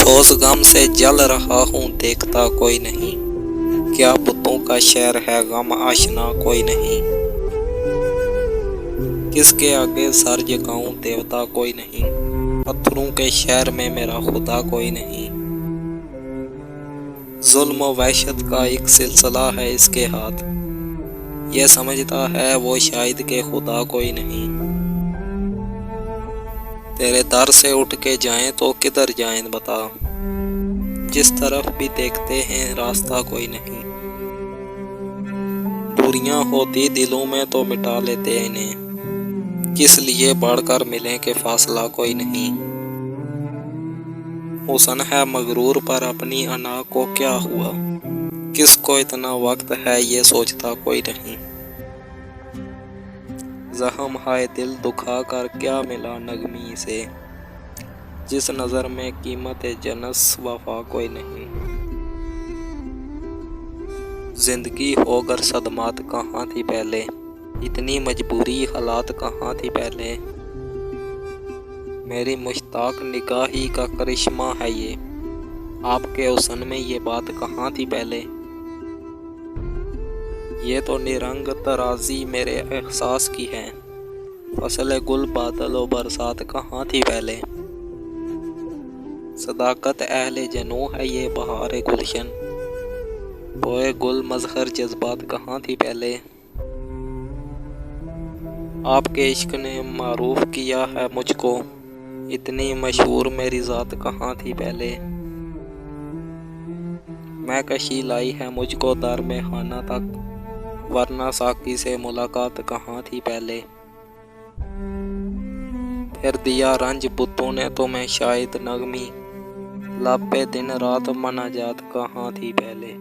ठोस गम से जल रहा हूँ देखता कोई नहीं, क्या बुतों का शहर है गम आशना कोई नहीं। किसके आगे सर झुकाऊं देवता कोई नहीं, पत्थरों के शहर में मेरा खुदा कोई नहीं। जुल्म वहशत का एक सिलसिला है इसके हाथ, ये समझता है वो शायद के खुदा कोई नहीं। तेरे दर से उठ के जाएं तो किधर जाएं बता, जिस तरफ भी देखते हैं रास्ता कोई नहीं। दूरियां होती दिलों में तो मिटा लेते इन्हें, किस लिए बढ़कर मिलें कि फासला कोई नहीं। हुस्न है मगरूर पर अपनी अना को क्या हुआ, किसको इतना वक्त है ये सोचता कोई नहीं। जख्म हाय दिल दुखा कर क्या मिला नगमी से, जिस नज़र में कीमत जनस वफा कोई नहीं। जिंदगी होकर सदमात कहाँ थी पहले, इतनी मजबूरी हालात कहाँ थी पहले। मेरी मुश्ताक निगाही का करिश्मा है ये, आपके हुस्न में ये बात कहाँ थी पहले। ये तो निरंग तराजी मेरे एहसास की है, फसल गुल बादल और बरसात कहाँ थी पहले। सदाकत अहले जनू है ये बहार गुलशन, बोए गुल मजहर जज्बात कहाँ थी पहले। आपके इश्क ने मारूफ किया है मुझको, इतनी मशहूर मेरी ज़ात कहाँ थी पहले। मैं कशी लाई है मुझको दर में खाना तक, वरना साकी से मुलाकात कहाँ थी पहले। फिर दिया रंज बुतों ने तो मैं शायद नगमी, लब पे दिन रात मनाजात कहाँ थी पहले।